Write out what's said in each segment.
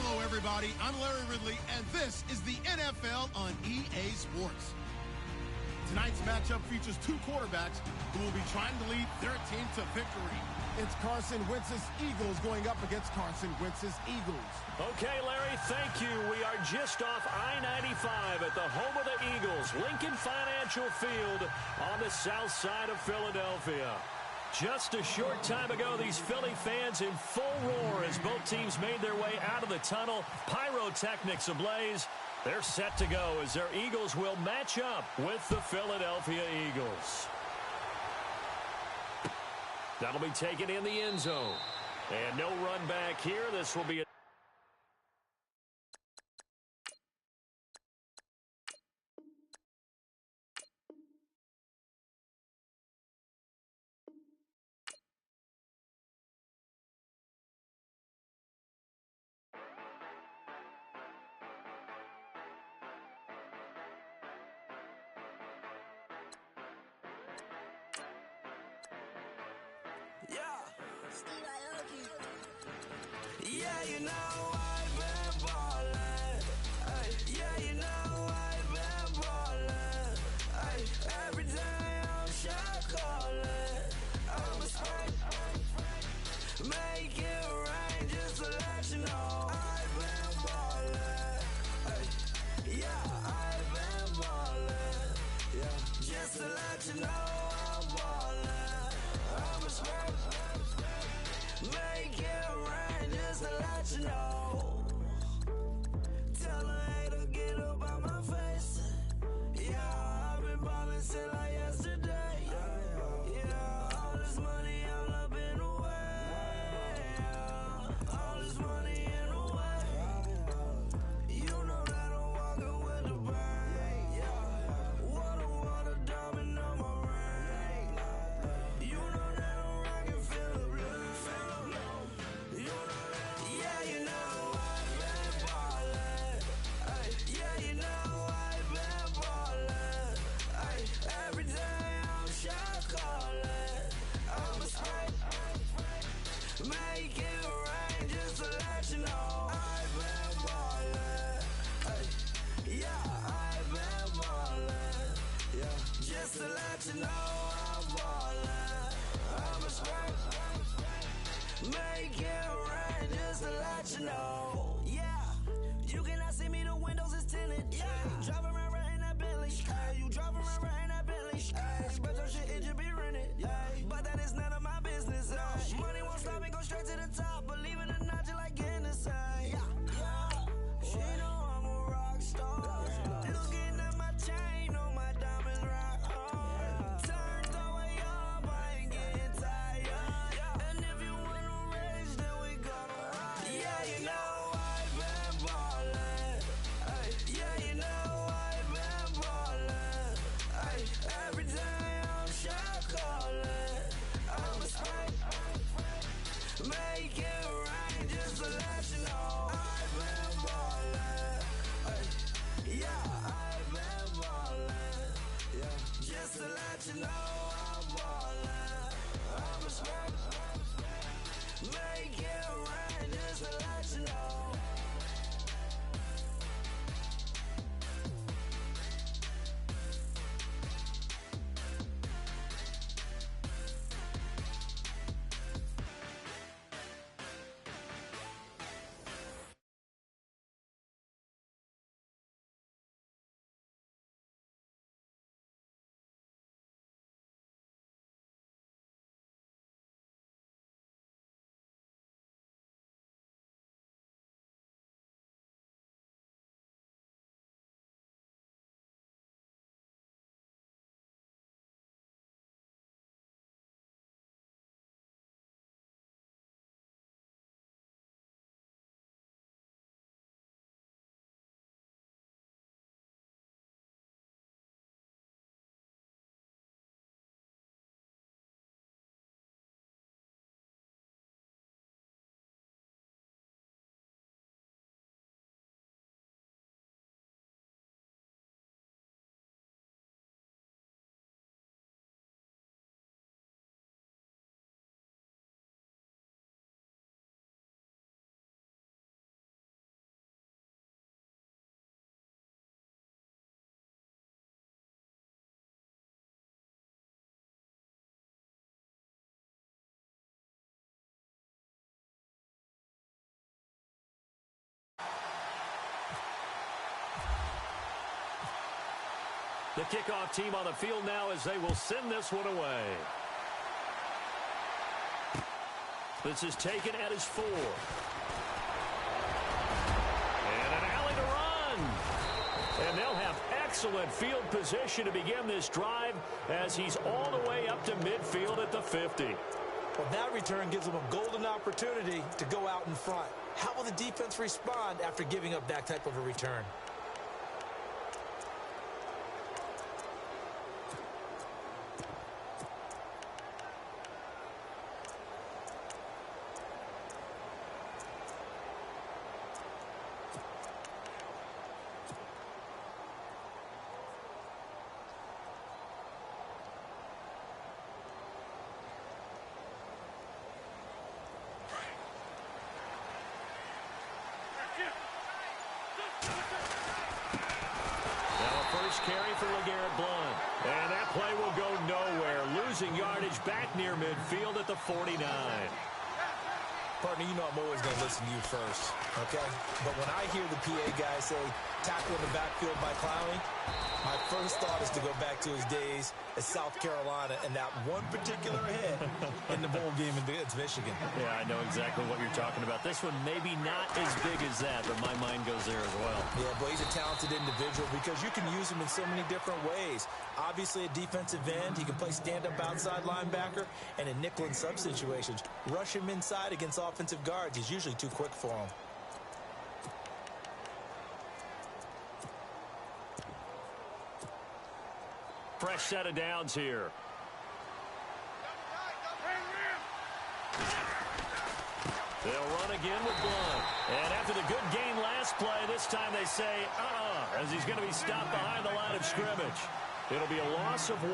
Hello, everybody. I'm Larry Ridley, and this is the NFL on EA Sports. Tonight's matchup features two quarterbacks who will be trying to lead their team to victory. It's Carson Wentz's Eagles going up against Carson Wentz's Eagles. Okay, Larry, thank you. We are just off I-95 at the home of the Eagles, Lincoln Financial Field on the south side of Philadelphia. Just a short time ago, these Philly fans in full roar as both teams made their way out of the tunnel. Pyrotechnics ablaze. They're set to go as their Eagles will match up with the Philadelphia Eagles. That'll be taken in the end zone. And no run back here. This will be a Yeah, you know I've been ballin'. Ay, yeah, you know I've been ballin'. Ay, every day I'm shot callin'. I'm a strike, make it rain just to let you know I've been ballin'. Ay, yeah, I've been ballin'. Yeah, just to let you know I'm ballin'. I'm a strike, make it rain just to let you know. Tell a hater get up out my face. Yeah, I've been ballin' since like yesterday. Yeah, all this money all up in the way. Yeah, all this money in the way. You know that I'm walking with the bank. Yeah, water, diamond on my ring. You know that I'm rockin' Philip Blue. You know that, yeah, you know I've been ballin'. Ay, yeah, you know I've been ballin'. Ay, every day I'm shot callin'. I'm a straight, make it rain just to let you know I've been ballin'. Ay, yeah, I've been ballin'. Yeah, just to let you know I'm ballin'. I'm a straight, make it rain just to let you know. Yeah, you cannot see me, the windows is tinted. Yeah, driving around right in that Bentley. Ay, you driving around right in that Bentley. Ay, but your shit, it just be rented. Yeah, but that is none of my business. Ay, money won't stop me, go straight to the top. Believe it or not, just like getting the same. Yeah, yeah, she know I'm a rock star. Looking at my chain, on my diamonds rock hard. Turned the way up, I ain't getting tired. And if you wanna race, then we go. Yeah, you know I've been ballin'. Ay, yeah, you know I've been ballin'. Ay, every day I'm shot callin'. I'm a straight, make it rain just to let you know I've been ballin'. Ay, yeah, I've been ballin'. Yeah, just to let you know I'm ballin'. I'm a straight, make it rain just to let you know. The kickoff team on the field now as they will send this one away. This is taken at his 4. And an alley to run. And they'll have excellent field position to begin this drive as he's all the way up to midfield at the 50. Well, that return gives them a golden opportunity to go out in front. How will the defense respond after giving up that type of a return? Carry for LeGarrette Blount. And that play will go nowhere. Losing yardage back near midfield at the 49. Partner, you know I'm always going to listen to you first, okay? But when I hear the PA guy say, tackle in the backfield by Clowney, my first thought is to go back to his days at South Carolina and that one particular hit in the bowl game against Michigan. Yeah, I know exactly what you're talking about. This one maybe not as big as that, but my mind goes there as well. Yeah, but he's a talented individual because you can use him in so many different ways. Obviously, a defensive end, he can play stand-up outside linebacker, and in nickel and sub situations, rush him inside against offensive guards. He's usually too quick for him. Fresh set of downs here. They'll run again with Blount. And after the good gain last play, this time they say, as he's going to be stopped behind the line of scrimmage. It'll be a loss of 1,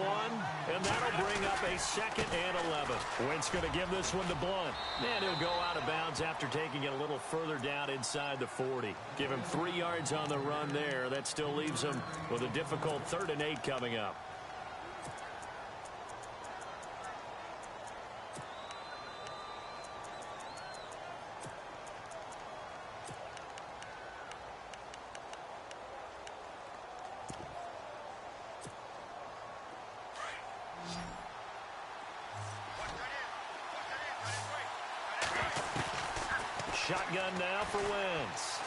and that'll bring up a 2nd and 11. Wentz going to give this one to Blount. And he'll go out of bounds after taking it a little further down inside the 40. Give him 3 yards on the run there. That still leaves him with a difficult 3rd and 8 coming up. Shotgun now for Wentz.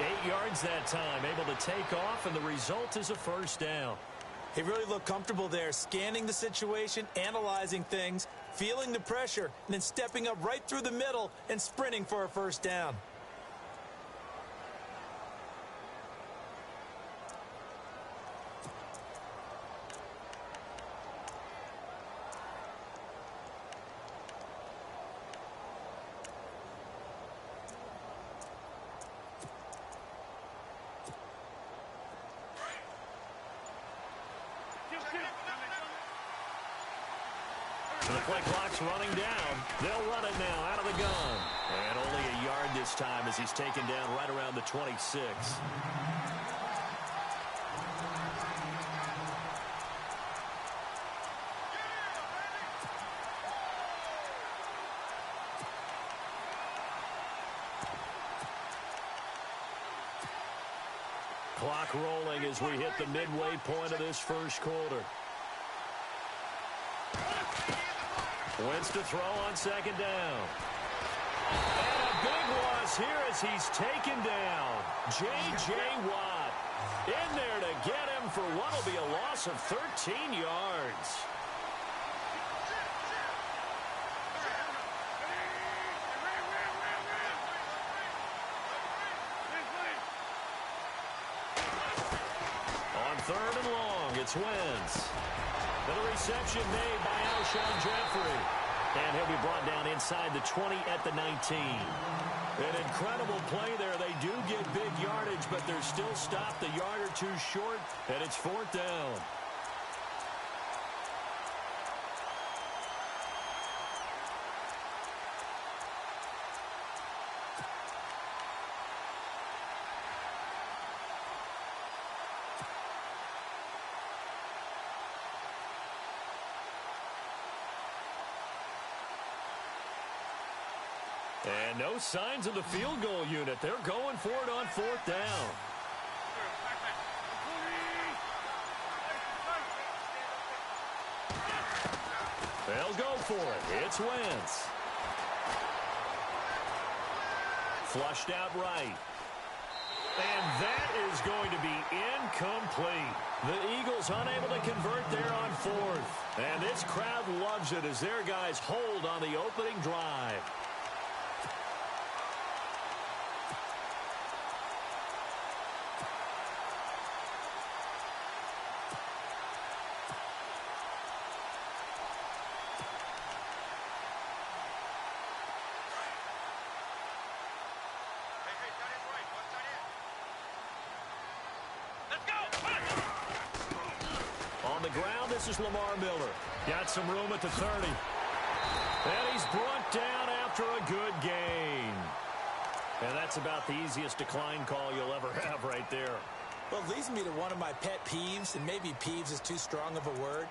Eight yards that time, able to take off, and the result is a 1st down. He really looked comfortable there, scanning the situation, analyzing things, feeling the pressure, and then stepping up right through the middle and sprinting for a 1st down. The play clock's running down. They'll run it now out of the gun. And only a yard this time as he's taken down right around the 26. Clock rolling as we hit the midway point of this 1st quarter. Wentz to throw on 2nd down. And a big loss here as he's taken down. J.J. Watt in there to get him for what will be a loss of 13 yards. On 3rd and long, it's Wentz. And the reception made by Alshon Jeffrey. And he'll be brought down inside the 20 at the 19. An incredible play there. They do get big yardage, but they're still stopped a yard or 2 short, and it's 4th down. And no signs of the field goal unit. They're going for it on 4th down. They'll go for it. It's Wentz. Flushed out right. And that is going to be incomplete. The Eagles unable to convert there on 4th. And this crowd loves it as their guys hold on the opening drive. This is Lamar Miller. Got some room at the 30. And he's brought down after a good gain. And that's about the easiest decline call you'll ever have right there. Well, it leads me to one of my pet peeves, and maybe peeves is too strong of a word.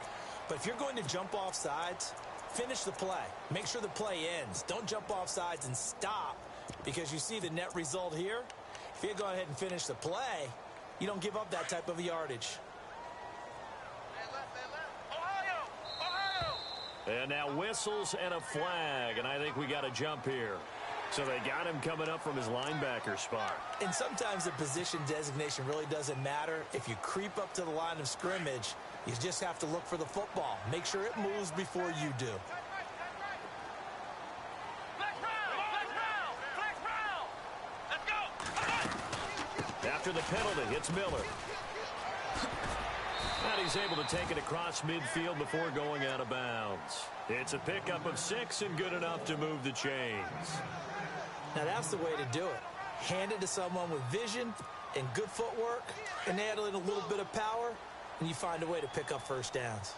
But if you're going to jump off sides, finish the play. Make sure the play ends. Don't jump off sides and stop because you see the net result here. If you go ahead and finish the play, you don't give up that type of yardage. And now whistles and a flag, and I think we got a jump here. So they got him coming up from his linebacker spot. And sometimes the position designation really doesn't matter. If you creep up to the line of scrimmage, you just have to look for the football. Make sure it moves before you do. After the penalty, it's Miller. And he's able to take it across midfield before going out of bounds. It's a pickup of 6 and good enough to move the chains. Now that's the way to do it. Hand it to someone with vision and good footwork, and add in a little bit of power, and you find a way to pick up first downs.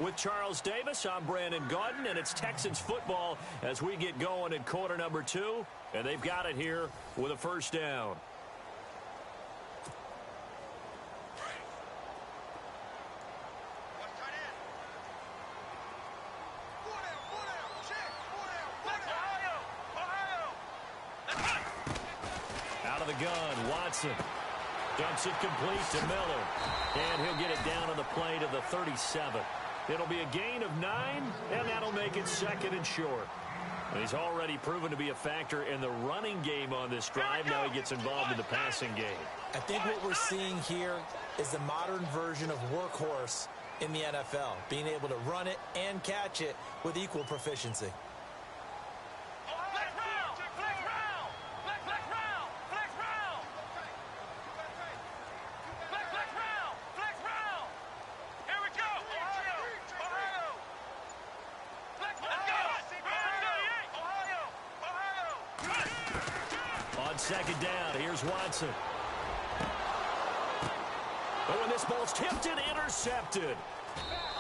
With Charles Davis, I'm Brandon Gaudin, and it's Texans football as we get going in quarter number 2, and they've got it here with a first down. Out of the gun, Watson dumps it complete to Miller, and he'll get it down on the play to the 37. It'll be a gain of 9, and that'll make it 2nd and short. And he's already proven to be a factor in the running game on this drive. Now he gets involved in the passing game. I think what we're seeing here is the modern version of workhorse in the NFL, being able to run it and catch it with equal proficiency. Second down, here's Watson. Oh, and this ball's tipped and intercepted.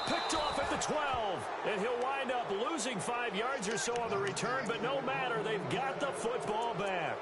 Picked off at the 12, and he'll wind up losing 5 yards or so on the return, but no matter, they've got the football back.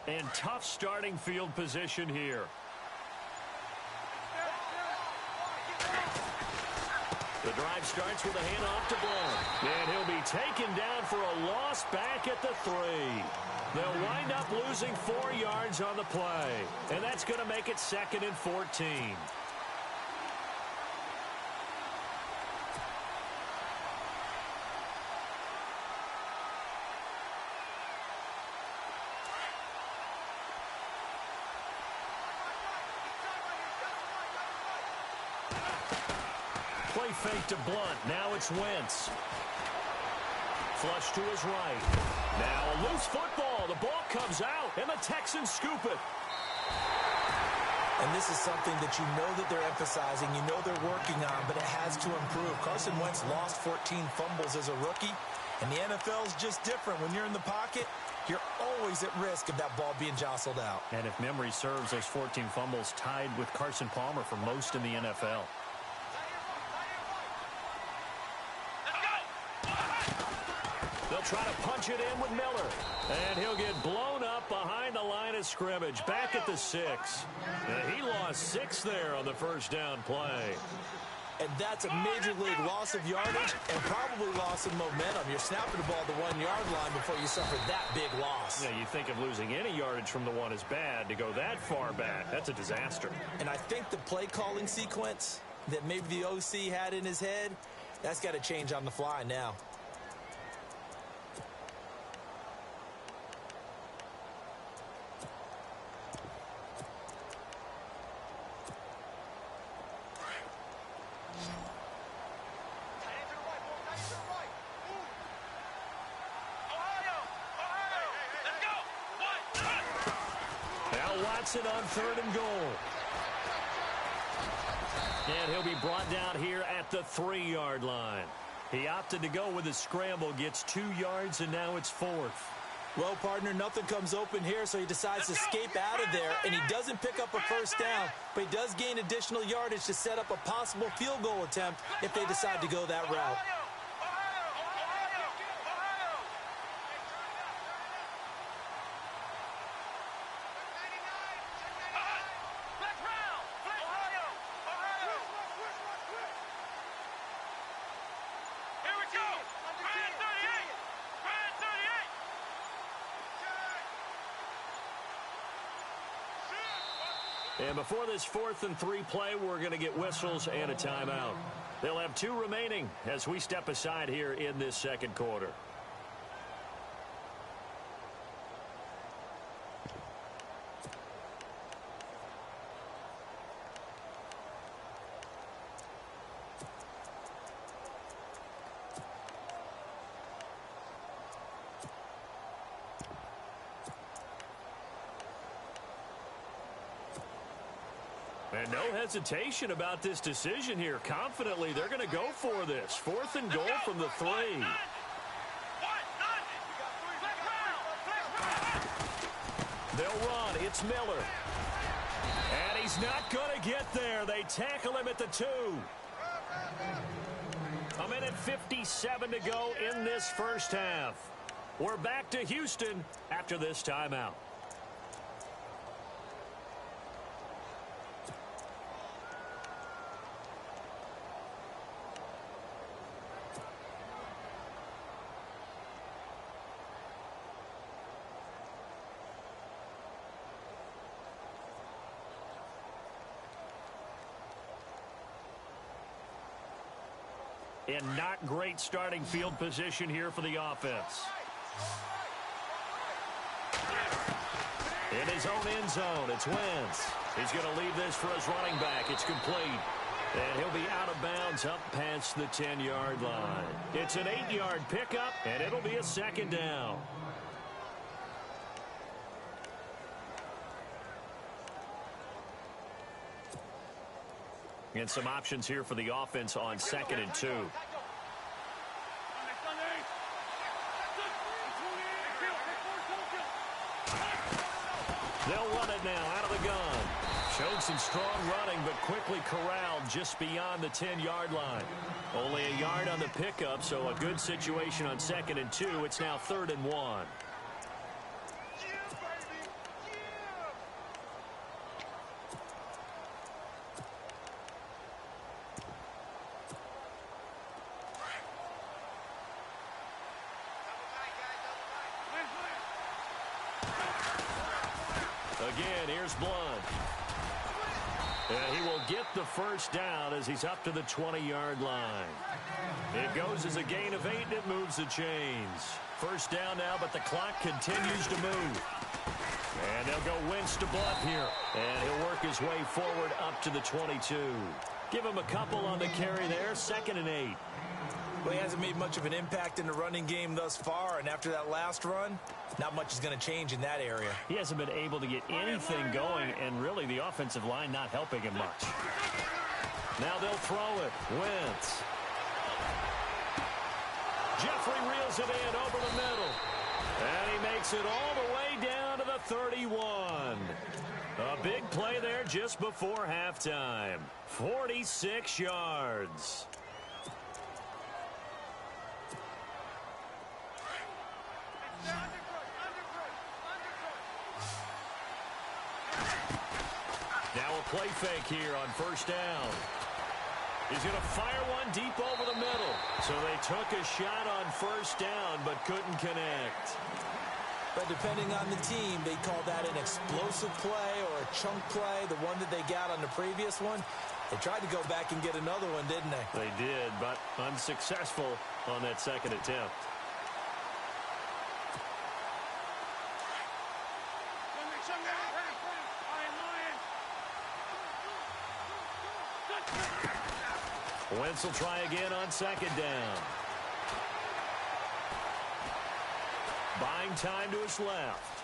And tough starting field position here. The drive starts with a handoff to Blount. And he'll be taken down for a loss back at the 3. They'll wind up losing 4 yards on the play. And that's going to make it 2nd and 14. Play fake to Blount. Now it's Wentz. flush to his right. Now a loose football. The ball comes out, and the Texans scoop it. And this is something that you know that they're emphasizing, you know they're working on, but it has to improve. Carson Wentz lost 14 fumbles as a rookie, and the NFL is just different. When you're in the pocket, you're always at risk of that ball being jostled out. And if memory serves, those 14 fumbles tied with Carson Palmer for most in the NFL. They'll try to punch it in with Miller. And he'll get blown up behind the line of scrimmage, back at the 6. And he lost 6 there on the first down play. And that's a major league loss of yardage and probably loss of momentum. You're snapping the ball to the 1-yard line before you suffer that big loss. Yeah, you think of losing any yardage from the 1 is bad. To go that far back, that's a disaster. And I think the play calling sequence that maybe the OC had in his head, that's got to change on the fly now. Watson on 3rd and goal. And he'll be brought down here at the 3-yard line. He opted to go with a scramble, gets 2 yards, and now it's 4th. Well, partner, nothing comes open here, so he decides to escape out of there, and he doesn't pick up a first down, but he does gain additional yardage to set up a possible field goal attempt if they decide to go that route. And before this 4th and 3 play, we're going to get whistles and a timeout. They'll have 2 remaining as we step aside here in this second quarter. And no hesitation about this decision here. Confidently, they're going to go for this. 4th and goal from the 3. They'll run. It's Miller. And he's not going to get there. They tackle him at the 2. A minute 57 to go in this first half. We're back to Houston after this timeout. In not great starting field position here for the offense. In his own end zone, it's Wentz. He's going to leave this for his running back. It's complete. And he'll be out of bounds up past the 10-yard line. It's an 8-yard pickup, and it'll be a 2nd down. And some options here for the offense on 2nd and 2. They'll run it now out of the gun. Showed some strong running, but quickly corralled just beyond the 10-yard line. Only a yard on the pickup, so a good situation on 2nd and 2. It's now 3rd and 1. Again, here's Blunt. And he will get the first down as he's up to the 20-yard line. It goes as a gain of 8, and it moves the chains. First down now, but the clock continues to move. And they'll go Wentz to Blunt here. And he'll work his way forward up to the 22. Give him a couple on the carry there, 2nd and 8. Well, he hasn't made much of an impact in the running game thus far, and after that last run, not much is going to change in that area. He hasn't been able to get anything going, and really the offensive line not helping him much. Now they'll throw it. Wentz. Jeffrey reels it in over the middle. And he makes it all the way down to the 31. A big play there just before halftime. 46 yards. Now a play fake here on first down. He's going to fire one deep over the middle. So they took a shot on first down but couldn't connect. But depending on the team, they call that an explosive play or a chunk play, the one that they got on the previous one. They tried to go back and get another one, didn't they? They did, but unsuccessful on that second attempt. Wentz will try again on second down. Buying time to his left.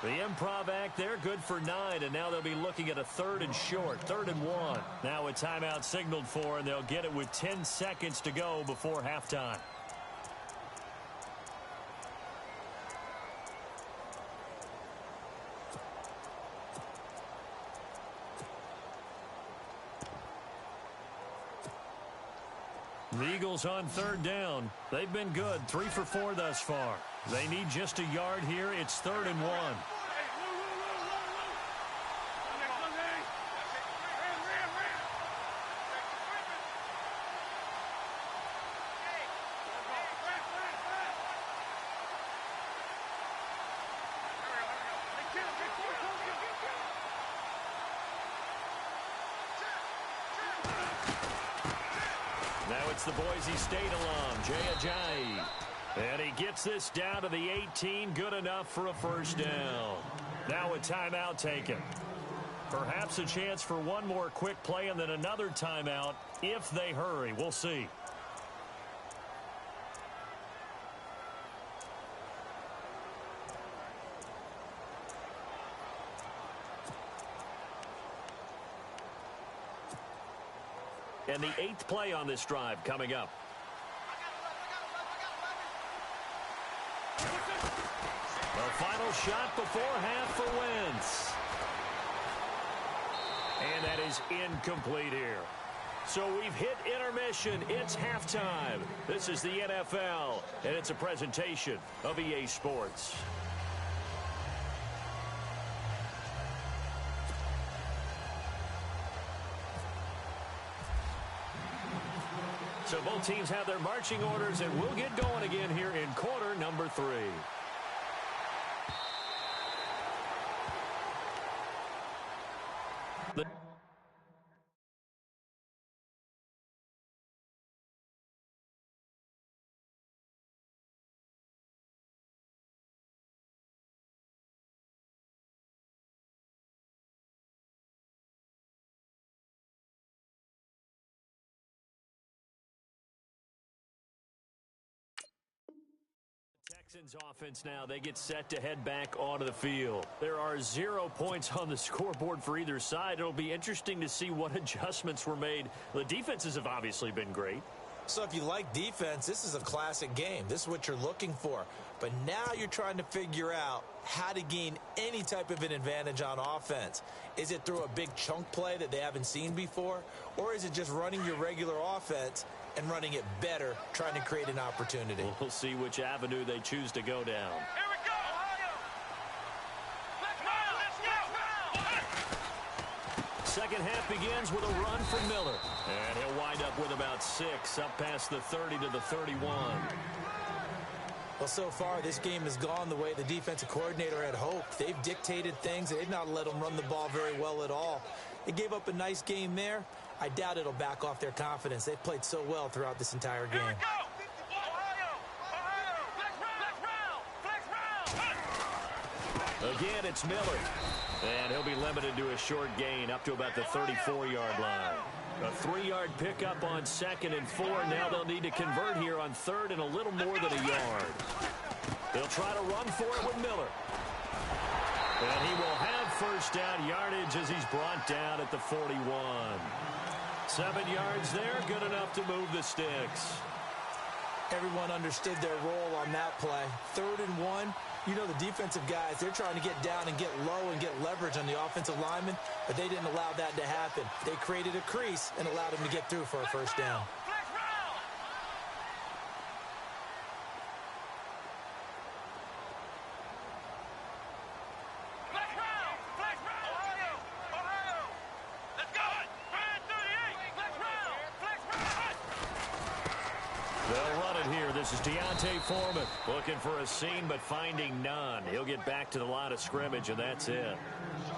The improv act there, good for 9, and now they'll be looking at a 3rd and short, 3rd and 1. Now a timeout signaled for, and they'll get it with 10 seconds to go before halftime. The Eagles on 3rd down. They've been good, 3 for 4 thus far. They need just a yard here. It's 3rd and 1. Now it's the Boise State alum, Jay Ajayi. And he gets this down to the 18, good enough for a first down. Now a timeout taken. Perhaps a chance for one more quick play and then another timeout if they hurry. We'll see. And the 8th play on this drive coming up. The final shot before half for Wentz. And that is incomplete here. So we've hit intermission. It's halftime. This is the NFL, and it's a presentation of EA Sports. So both teams have their marching orders, and we'll get going again here in quarter number 3. Texans offense now, they get set to head back onto the field. There are 0 points on the scoreboard for either side. It'll be interesting to see what adjustments were made. The defenses have obviously been great. So if you like defense, this is a classic game. This is what you're looking for. But now you're trying to figure out how to gain any type of an advantage on offense. Is it through a big chunk play that they haven't seen before? Or is it just running your regular offense and running it better, trying to create an opportunity? We'll see which avenue they choose to go down. Here we go, Ohio! Let's go! Second half begins with a run from Miller. And he'll wind up with about 6, up past the 30 to the 31. Well, so far, this game has gone the way the defensive coordinator had hoped. They've dictated things. They've not let them run the ball very well at all. They gave up a nice game there. I doubt it'll back off their confidence. They've played so well throughout this entire game. Here we go! Ohio! Flex round! Again, it's Miller. And he'll be limited to a short gain up to about the 34-yard line. A 3-yard pickup on 2nd and 4. Now they'll need to convert here on 3rd and a little more than a yard. They'll try to run for it with Miller. And he will have first down yardage as he's brought down at the 41. 7 yards there, good enough to move the sticks. Everyone understood their role on that play. 3rd and 1. You know the defensive guys, they're trying to get down and get low and get leverage on the offensive lineman, but they didn't allow that to happen. They created a crease and allowed him to get through for a first down. This is Deontay Foreman looking for a seam but finding none. He'll get back to the line of scrimmage, and that's it.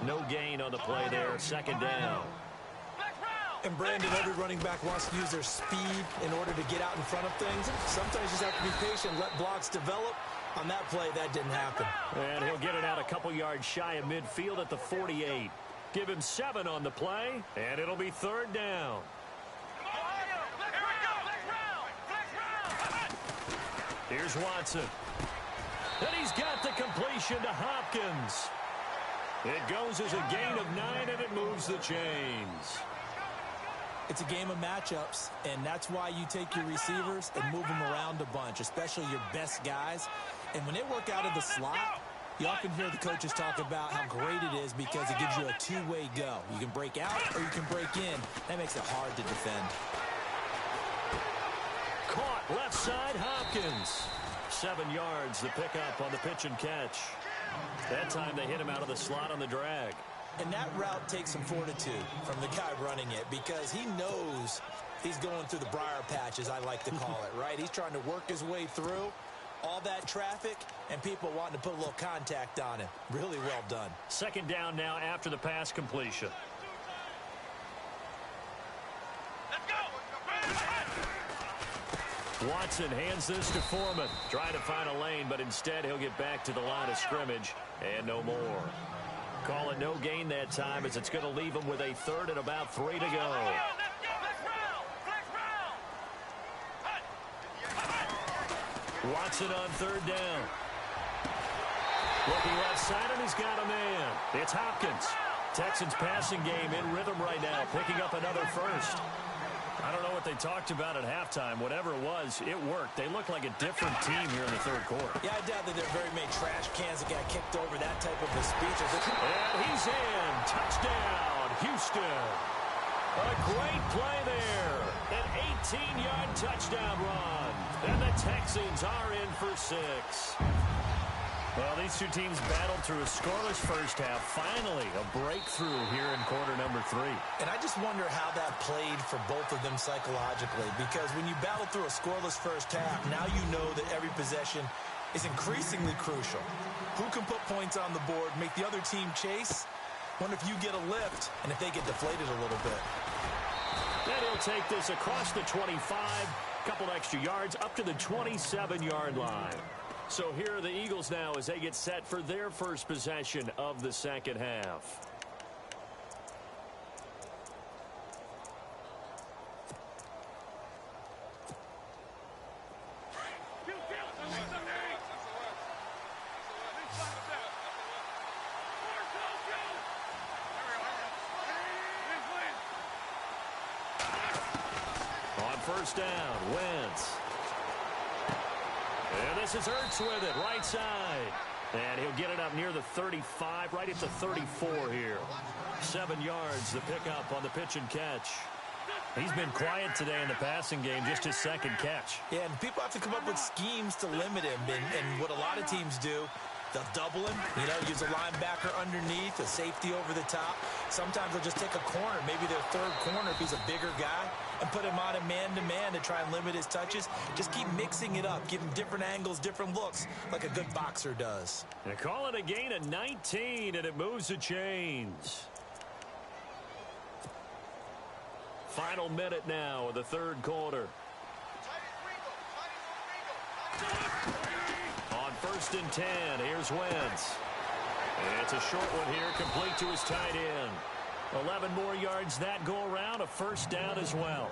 No gain on the play there. 2nd down. And Brandon, every running back wants to use their speed in order to get out in front of things. Sometimes you just have to be patient, let blocks develop. On that play, that didn't happen. And he'll get it out a couple yards shy of midfield at the 48. Give him 7 on the play, and it'll be 3rd down. Here's Watson. And he's got the completion to Hopkins. It goes as a gain of 9, and it moves the chains. It's a game of matchups, and that's why you take your receivers and move them around a bunch, especially your best guys. And when they work out of the slot, you often hear the coaches talk about how great it is because it gives you a two-way go. You can break out or you can break in. That makes it hard to defend. Caught left side, Hopkins. 7 yards, the pickup on the pitch and catch. That time they hit him out of the slot on the drag. And that route takes some fortitude from the guy running it because he knows he's going through the briar patch, as I like to call it, right? He's trying to work his way through all that traffic and people wanting to put a little contact on him. Really well done. 2nd down now after the pass completion. Watson hands this to Foreman. Trying to find a lane, but instead he'll get back to the line of scrimmage and no more. Call it no gain that time as it's going to leave him with a 3rd and about 3 to go. Watson on 3rd down. Looking left side, and he's got a man. It's Hopkins. Texans passing game in rhythm right now, picking up another first. I don't know what they talked about at halftime. Whatever it was, it worked. They look like a different team here in the 3rd quarter. Yeah, I doubt that there are very many trash cans that got kicked over, that type of a speech. And he's in. Touchdown, Houston. A great play there. An 18-yard touchdown run. And the Texans are in for 6. Well, these two teams battled through a scoreless first half. Finally, a breakthrough here in quarter number 3. And I just wonder how that played for both of them psychologically, because when you battle through a scoreless first half, now you know that every possession is increasingly crucial. Who can put points on the board, make the other team chase? Wonder if you get a lift and if they get deflated a little bit. Then he'll take this across the 25, couple extra yards up to the 27-yard line. So here are the Eagles now as they get set for their first possession of the 2nd half. On 1st down, Wentz. And this is Ertz with it, right side. And he'll get it up near the 35, right at the 34 here. 7 yards, the pickup on the pitch and catch. He's been quiet today in the passing game, just his 2nd catch. Yeah, and people have to come up with schemes to limit him. And what a lot of teams do, they'll double him, use a linebacker underneath, a safety over the top. Sometimes they'll just take a corner, maybe their 3rd corner if he's a bigger guy, and put him on a man-to-man to try and limit his touches. Just keep mixing it up, give him different angles, different looks, like a good boxer does. And call it a gain of 19, and it moves the chains. Final minute now of the 3rd quarter. On 1st and 10, here's Wentz. And it's a short one here, complete to his tight end. 11 more yards that go around, a first down as well.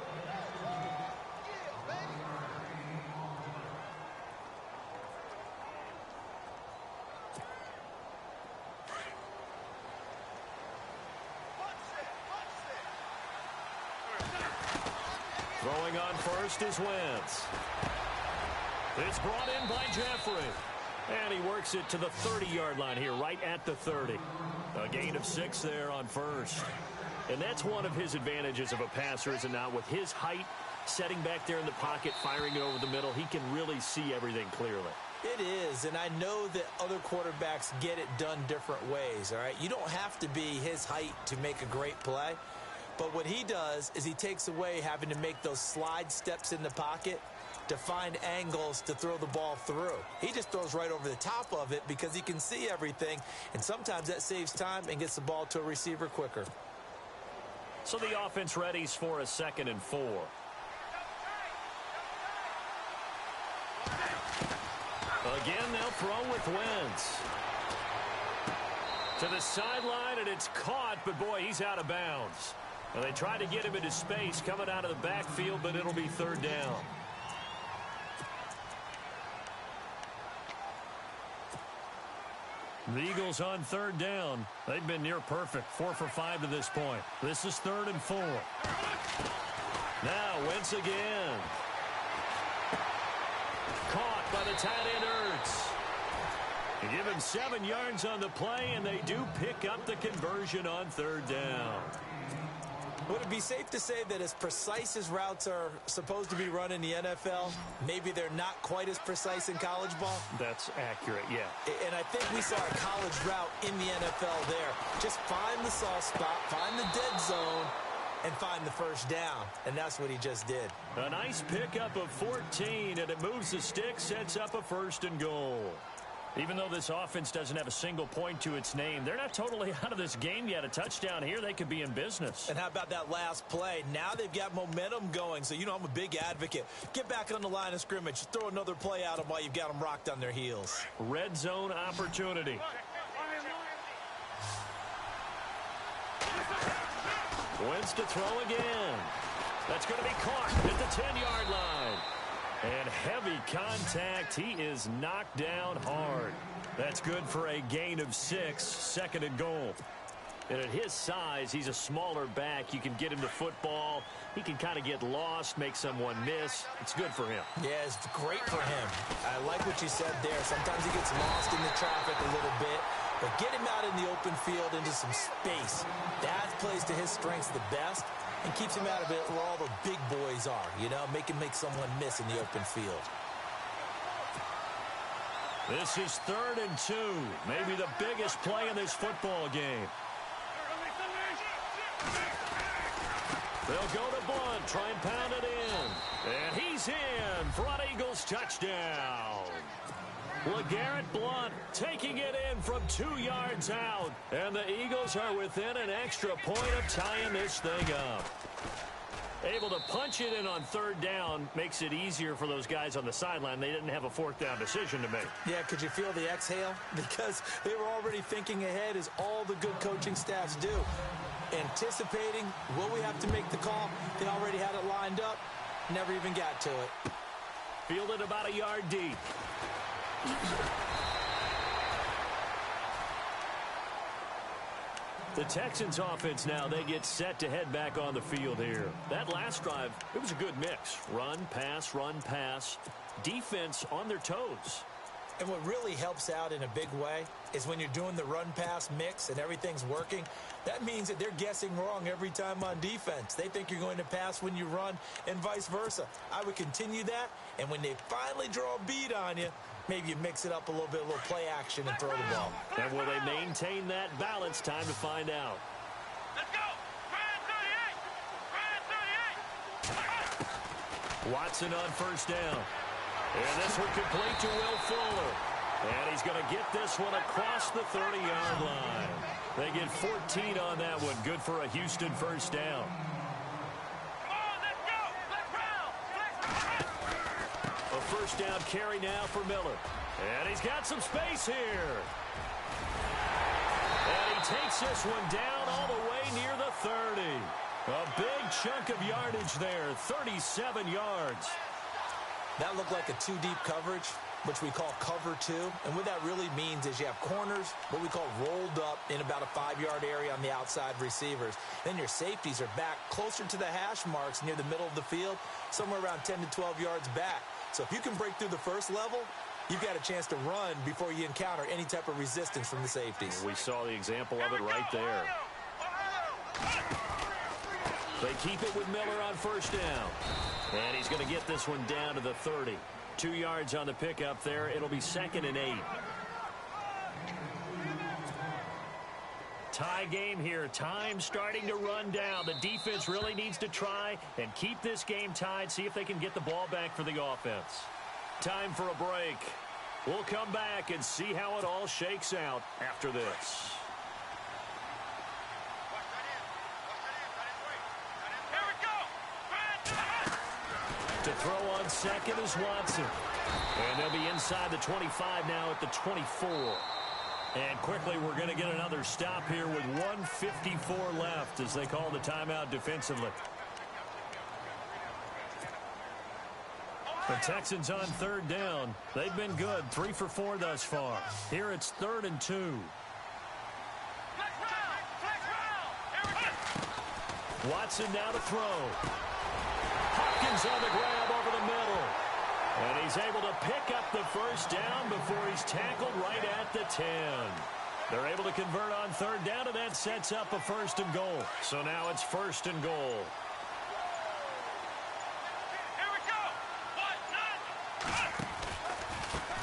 Throwing on first is Wentz. It's brought in by Jeffrey. And he works it to the 30-yard line here, right at the 30. A gain of 6 there on first. And that's one of his advantages of a passer, is it not? With his height, setting back there in the pocket, firing it over the middle, he can really see everything clearly. It is, and I know that other quarterbacks get it done different ways, all right? You don't have to be his height to make a great play. But what he does is he takes away having to make those slide steps in the pocket to find angles to throw the ball through. He just throws right over the top of it because he can see everything, and sometimes that saves time and gets the ball to a receiver quicker. So the offense readies for a 2nd and 4. Again, they'll throw with Wentz. To the sideline, and it's caught, but boy, he's out of bounds. And they tried to get him into space coming out of the backfield, but it'll be 3rd down. The Eagles on 3rd down. They've been near perfect, 4 for 5 to this point. This is 3rd and 4. Now Wentz again. Caught by the tight end Ertz. They give him 7 yards on the play, and they do pick up the conversion on 3rd down. Would it be safe to say that as precise as routes are supposed to be run in the NFL, maybe they're not quite as precise in college ball? That's accurate, yeah. And I think we saw a college route in the NFL there. Just find the soft spot, find the dead zone, and find the first down. And that's what he just did. A nice pickup of 14, and it moves the stick, sets up a 1st and goal. Even though this offense doesn't have a single point to its name, they're not totally out of this game yet. A touchdown here, they could be in business. And how about that last play? Now they've got momentum going, so you know I'm a big advocate. Get back on the line of scrimmage. Throw another play at them while you've got them rocked on their heels. Red zone opportunity. Wentz to throw again. That's going to be caught at the 10-yard line. And heavy contact. He is knocked down hard. That's good for a gain of 6, 2nd and goal. And at his size, he's a smaller back. You can get him the football. He can kind of get lost, make someone miss. It's good for him. Yeah, it's great for him. I like what you said there. Sometimes he gets lost in the traffic a little bit. But get him out in the open field into some space. That plays to his strengths the best. And keeps him out of it where all the big boys are, you know, make someone miss in the open field. This is 3rd and 2, maybe the biggest play in this football game. They'll go to Blunt, try and pound it in. And he's in. Front Eagles touchdown. LeGarrette Blunt taking it in from 2 yards out. And the Eagles are within an extra point of tying this thing up. Able to punch it in on 3rd down makes it easier for those guys on the sideline. They didn't have a 4th down decision to make. Yeah, could you feel the exhale? Because they were already thinking ahead, as all the good coaching staffs do. Anticipating, will we have to make the call? They already had it lined up. Never even got to it. Fielded about a yard deep. The Texans offense now, they get set to head back on the field here. That last drive, it was a good mix. Run, pass, defense on their toes. And what really helps out in a big way is when you're doing the run-pass mix and everything's working, that means that they're guessing wrong every time on defense. They think you're going to pass when you run and vice versa. I would continue that, and when they finally draw a bead on you, maybe you mix it up a little bit, a little play action, and throw the ball. And will they maintain that balance? Time to find out. Let's go! Ryan 38! Watson on 1st down. And this one complete to Will Fuller. And he's going to get this one across the 30-yard line. They get 14 on that one. Good for a Houston 1st down. Come on, let's go! Let's A 1st down carry now for Miller. And he's got some space here. And he takes this one down all the way near the 30. A big chunk of yardage there, 37 yards. That looked like a two-deep coverage, which we call cover two. And what that really means is you have corners, what we call rolled up in about a 5-yard area on the outside receivers. Then your safeties are back closer to the hash marks near the middle of the field, somewhere around 10 to 12 yards back. So if you can break through the first level, you've got a chance to run before you encounter any type of resistance from the safeties. We saw the example of it right there. They keep it with Miller on first down. And he's going to get this one down to the 30. 2 yards on the pickup there. It'll be 2nd and 8. Tie game here. Time starting to run down. The defense really needs to try and keep this game tied. See if they can get the ball back for the offense. Time for a break. We'll come back and see how it all shakes out after this. To throw on second is Watson. And they'll be inside the 25 now at the 24. And quickly we're going to get another stop here with 1:54 left as they call the timeout defensively. The Texans on 3rd down. They've been good, 3 for 4 thus far. Here it's 3rd and 2. Watson now to throw. Hopkins on the grab over the middle. And he's able to pick up the first down before he's tackled right at the 10. They're able to convert on 3rd down, and that sets up a 1st and goal. So now it's 1st and goal.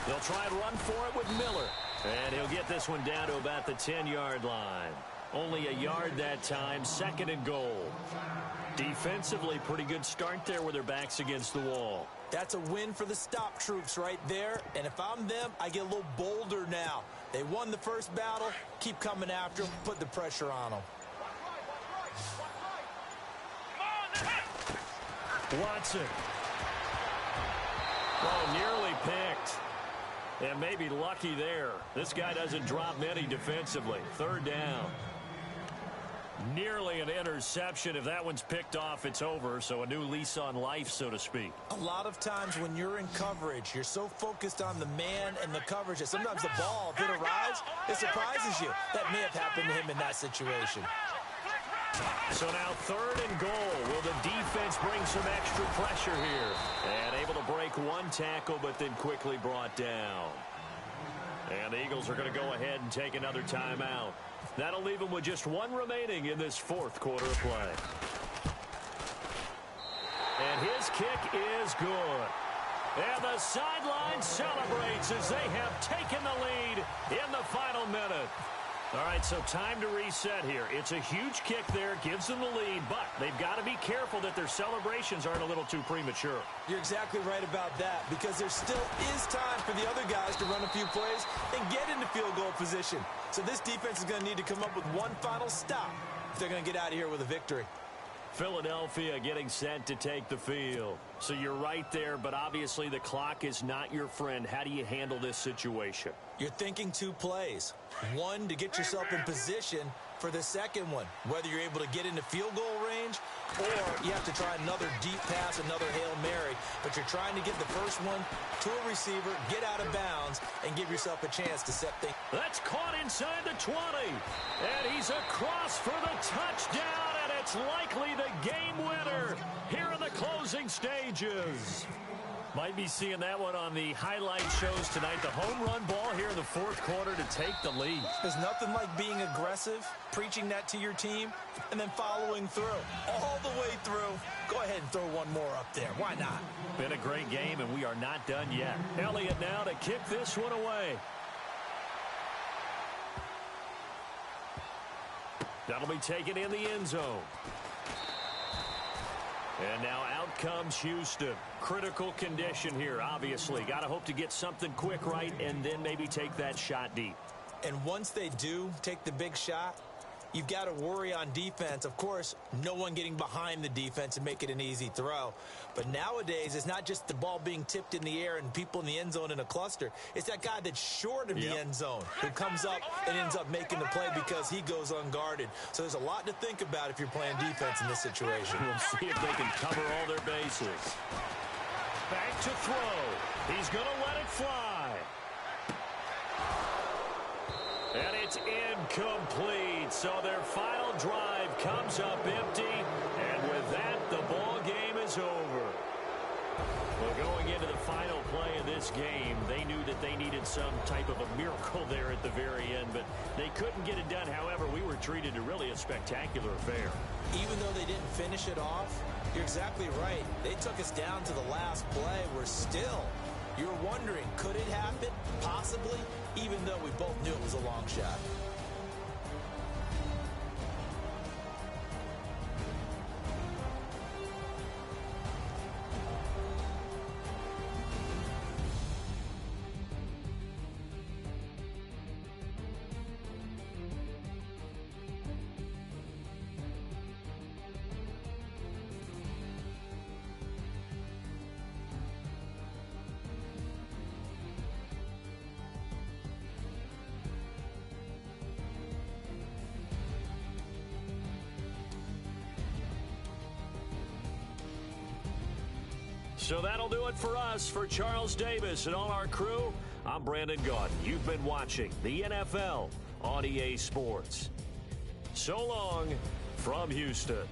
They'll try and run for it with Miller. And he'll get this one down to about the 10-yard line. Only a yard that time, 2nd and goal. Defensively, pretty good start there with their backs against the wall. That's a win for the stop troops right there. And if I'm them, I get a little bolder now. They won the first battle. Keep coming after them. Put the pressure on them. Watson. Oh, nearly picked. And maybe lucky there. This guy doesn't drop many defensively. 3rd down. Nearly an interception. If that one's picked off, it's over. So a new lease on life, so to speak. A lot of times when you're in coverage, you're so focused on the man and the coverage that sometimes the ball, if it arrives, it surprises you. That may have happened to him in that situation. So now 3rd and goal. Will the defense bring some extra pressure here? And able to break one tackle, but then quickly brought down. And the Eagles are going to go ahead and take another timeout. That'll leave them with just 1 remaining in this 4th quarter of play. And his kick is good. And the sideline celebrates as they have taken the lead in the final minute. All right, so time to reset here. It's a huge kick there, gives them the lead, but they've got to be careful that their celebrations aren't a little too premature. You're exactly right about that, because there still is time for the other guys to run a few plays and get into field goal position. So this defense is going to need to come up with one final stop if they're going to get out of here with a victory. Philadelphia getting set to take the field. So you're right there, but obviously the clock is not your friend. How do you handle this situation? You're thinking 2 plays. One, to get yourself in position for the second one, whether you're able to get into field goal range or you have to try another deep pass, another Hail Mary. But you're trying to get the first one to a receiver, get out of bounds, and give yourself a chance to set things. That's caught inside the 20. And he's across for the touchdown, and it's likely the game winner here in the closing stages. Might be seeing that one on the highlight shows tonight. The home run ball here in the 4th quarter to take the lead. There's nothing like being aggressive, preaching that to your team, and then following through. All the way through. Go ahead and throw one more up there. Why not? Been a great game, and we are not done yet. Elliott now to kick this one away. That'll be taken in the end zone. And now out comes Houston. Critical condition here, obviously. Got to hope to get something quick right and then maybe take that shot deep. And once they do take the big shot, you've got to worry on defense. Of course, no one getting behind the defense and make it an easy throw. But nowadays, it's not just the ball being tipped in the air and people in the end zone in a cluster. It's that guy that's short of the end zone who comes up and ends up making the play because he goes unguarded. So there's a lot to think about if you're playing defense in this situation. We'll see if they can cover all their bases. Back to throw. He's going to let it fly. And it's incomplete. So their final drive comes up empty. And with that, the ball game is over. Well, going into the final play of this game, they knew that they needed some type of a miracle there at the very end, but they couldn't get it done. However, we were treated to really a spectacular affair. Even though they didn't finish it off, you're exactly right. They took us down to the last play. You're wondering, could it happen? Possibly, even though we both knew it was a long shot. So that'll do it for us. For Charles Davis and all our crew, I'm Brandon Gaudin. You've been watching the NFL on EA Sports. So long from Houston.